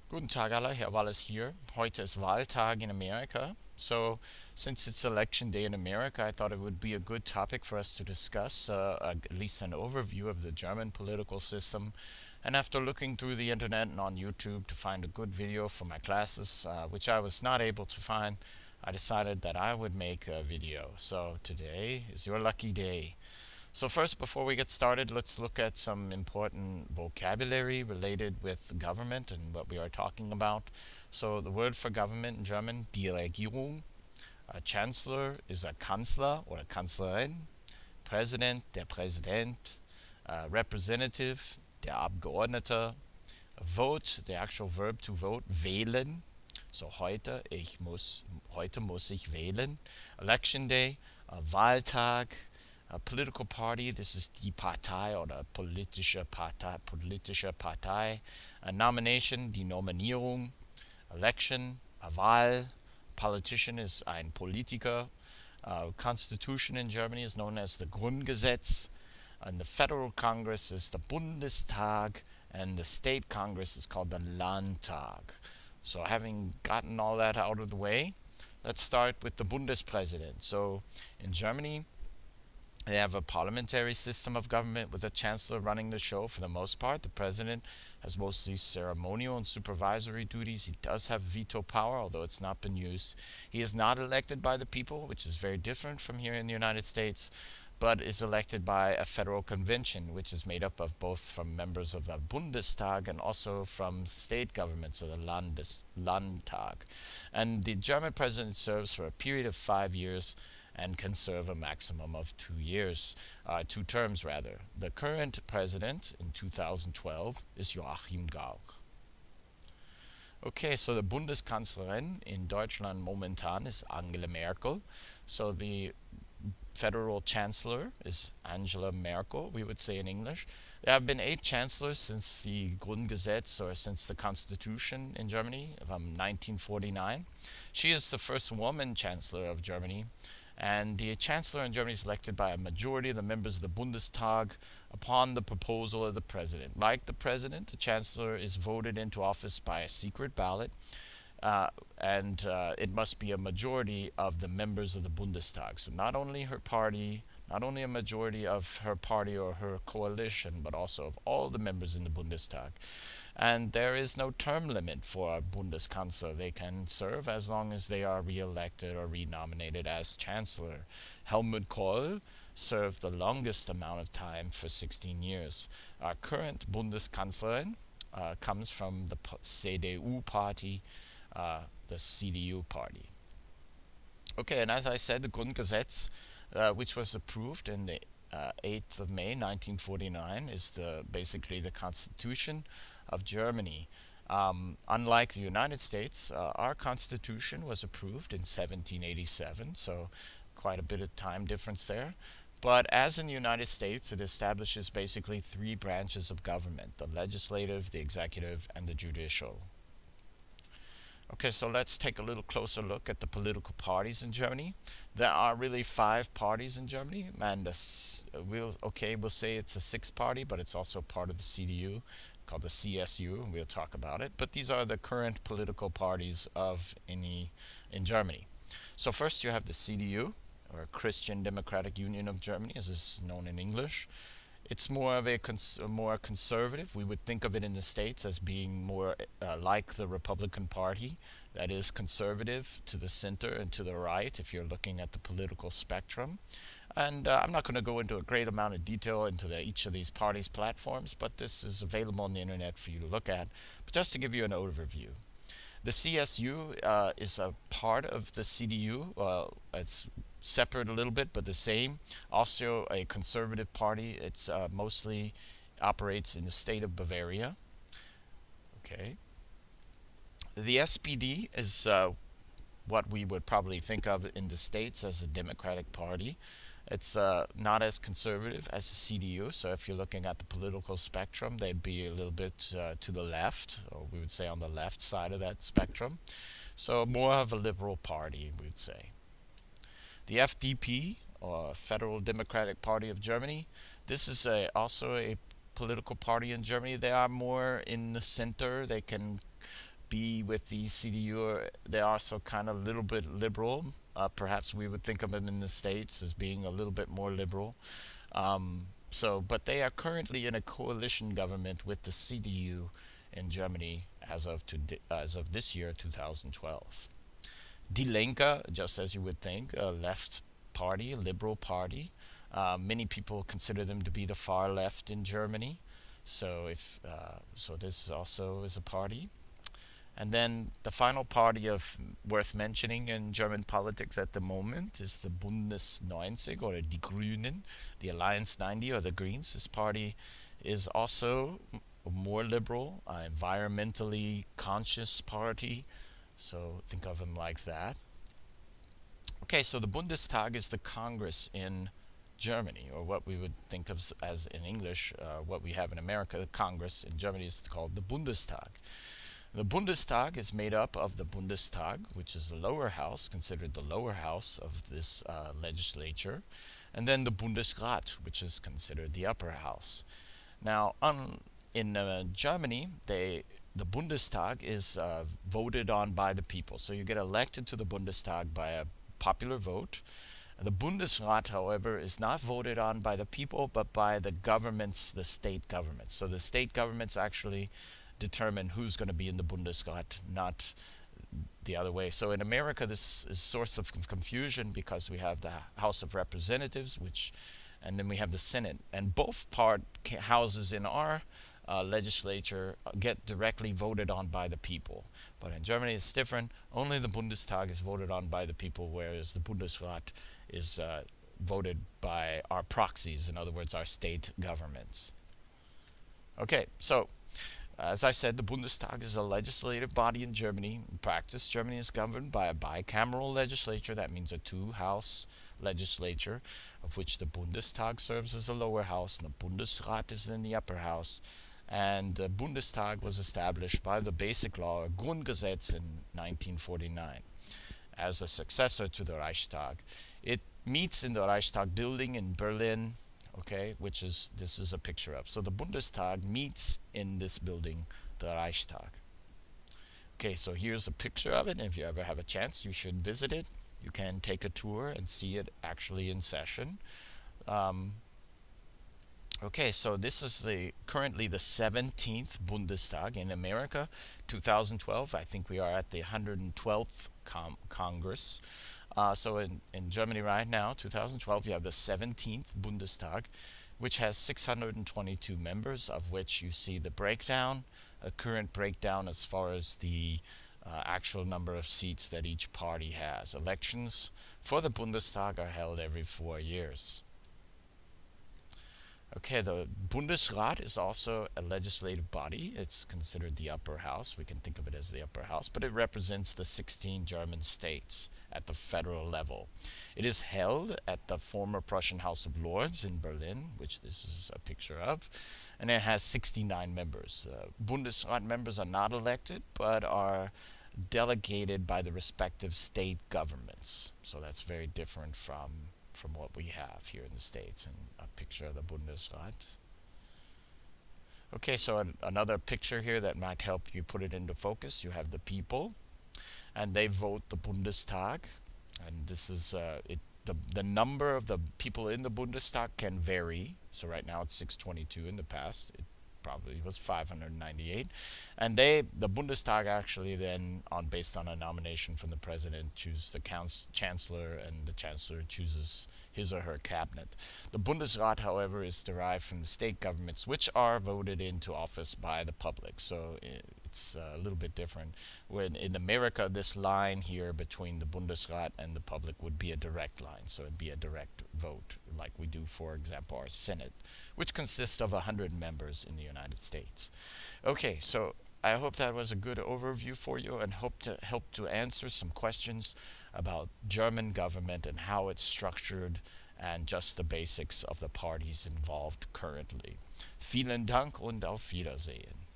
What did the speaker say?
Guten Tag alle, Herr Wallace here. Heute ist Wahltag in America. So, since it's election day in America, I thought it would be a good topic for us to discuss, at least an overview of the German political system. And after looking through the internet and on YouTube to find a good video for my classes, which I was not able to find, I decided that I would make a video. So, today is your lucky day. So first, before we get started, let's look at some important vocabulary related with government and what we are talking about. So the word for government in German, die Regierung. A chancellor is a Kanzler or a Kanzlerin. President, der Präsident. Representative, der Abgeordnete. Vote, the actual verb to vote, wählen. So heute muss ich wählen. Election day, Wahltag. A political party, this is die Partei oder politische Partei. A nomination, die Nominierung. Election, a Wahl. Politician is ein Politiker. Constitution in Germany is known as the Grundgesetz. And the federal Congress is the Bundestag. And the state Congress is called the Landtag. So having gotten all that out of the way, let's start with the Bundespräsident. So in Germany, they have a parliamentary system of government with a chancellor running the show for the most part. The president has mostly ceremonial and supervisory duties. He does have veto power, although it's not been used. He is not elected by the people, which is very different from here in the United States, but is elected by a federal convention, which is made up of both from members of the Bundestag and also from state governments, so the Landtag. And the German president serves for a period of 5 years and can serve a maximum of 2 years, 2 terms rather. The current president in 2012 is Joachim Gauck. Okay, so the Bundeskanzlerin in Deutschland momentan is Angela Merkel. So the federal chancellor is Angela Merkel, we would say in English. There have been 8 chancellors since the Grundgesetz, or since the Constitution in Germany, from 1949. She is the first woman chancellor of Germany, and the chancellor in Germany is elected by a majority of the members of the Bundestag upon the proposal of the president. Like the president, the chancellor is voted into office by a secret ballot, and it must be a majority of the members of the Bundestag. So not only her party, not only a majority of her party or her coalition, but also of all the members in the Bundestag. And there is no term limit for a Bundeskanzler. They can serve as long as they are re-elected or renominated as chancellor. Helmut Kohl served the longest amount of time for 16 years. Our current Bundeskanzlerin comes from the CDU party, the CDU party. Okay, and as I said, the Grundgesetz, which was approved in the 8th of May 1949, is basically the constitution of Germany. Unlike the United States, our constitution was approved in 1787, so quite a bit of time difference there. But as in the United States, it establishes basically 3 branches of government: the legislative, the executive, and the judicial. Okay, so let's take a little closer look at the political parties in Germany. There are really 5 parties in Germany, and we'll say it's a 6th party, but it's also part of the CDU, called the CSU, and we'll talk about it. But these are the current political parties in Germany. So first you have the CDU, or Christian Democratic Union of Germany, as is known in English. It's more of a more conservative. We would think of it in the States as being more like the Republican Party, that is conservative to the center and to the right if you're looking at the political spectrum. And I'm not going to go into a great amount of detail into each of these parties' platforms, but this is available on the internet for you to look at. But just to give you an overview. The CSU is a part of the CDU. It's separate a little bit, but the same. Also a conservative party. It's mostly operates in the state of Bavaria. Okay. The SPD is what we would probably think of in the States as a Democratic Party. It's not as conservative as the CDU, so if you're looking at the political spectrum, they'd be a little bit to the left, or we would say on the left side of that spectrum. So more of a liberal party, we would say. The FDP, or Federal Democratic Party of Germany, this is also a political party in Germany. They are more in the center. They can be with the CDU. They are also kind of a little bit liberal. Perhaps we would think of them in the States as being a little bit more liberal. But they are currently in a coalition government with the CDU in Germany as of this year, 2012. Die Linke, just as you would think, a left party, a liberal party. Many people consider them to be the far left in Germany. So this also is a party. And then the final party worth mentioning in German politics at the moment is the Bundes 90 or Die Grünen, the Alliance 90 or the Greens. This party is also more liberal, environmentally conscious party. So think of them like that. Okay, so the Bundestag is the Congress in Germany, or what we would think of as in English, what we have in America, the Congress. In Germany is called the Bundestag. The Bundestag is made up of the Bundestag, which is the lower house, considered the lower house of this legislature, and then the Bundesrat, which is considered the upper house. Now, in Germany, the Bundestag is voted on by the people. So you get elected to the Bundestag by a popular vote. The Bundesrat, however, is not voted on by the people, but by the governments, the state governments. So the state governments actually determine who's going to be in the Bundesrat, not the other way. So in America, this is a source of confusion because we have the House of Representatives, and then we have the Senate, and both houses in our legislature get directly voted on by the people. But in Germany, it's different. Only the Bundestag is voted on by the people, whereas the Bundesrat is voted by our proxies, in other words, our state governments. Okay, so as I said, the Bundestag is a legislative body in Germany. In practice, Germany is governed by a bicameral legislature. That means a two-house legislature, of which the Bundestag serves as the lower house, and the Bundesrat is in the upper house. And the Bundestag was established by the Basic Law, Grundgesetz, in 1949 as a successor to the Reichstag. It meets in the Reichstag building in Berlin, okay, this is a picture of. So the Bundestag meets in this building, the Reichstag. Okay, so here's a picture of it, and if you ever have a chance, you should visit it. You can take a tour and see it actually in session. Okay, so this is currently the 17th Bundestag in America, 2012. I think we are at the 112th Congress. So in Germany right now, 2012, you have the 17th Bundestag, which has 622 members, of which you see the breakdown, a current breakdown as far as the actual number of seats that each party has. Elections for the Bundestag are held every 4 years. Okay, the Bundesrat is also a legislative body. It's considered the upper house. We can think of it as the upper house, but it represents the 16 German states at the federal level. It is held at the former Prussian House of Lords in Berlin, which this is a picture of, and it has 69 members. Bundesrat members are not elected, but are delegated by the respective state governments. So that's very different from what we have here in the States, and a picture of the Bundesrat. Okay, so another picture here that might help you put it into focus. You have the people, and they vote the Bundestag, and this is the number of the people in the Bundestag can vary. So right now it's 622. In the past it probably was 598, and the Bundestag actually then, based on a nomination from the president, choose the chancellor, and the chancellor chooses his or her cabinet. The Bundesrat, however, is derived from the state governments, which are voted into office by the public. So it's a little bit different. When in America, this line here between the Bundesrat and the public would be a direct line, so it'd be a direct vote, like we do, for example, our Senate, which consists of 100 members in the United States. Okay, so I hope that was a good overview for you, and hope to help to answer some questions about German government and how it's structured, and just the basics of the parties involved currently. Vielen Dank und auf Wiedersehen.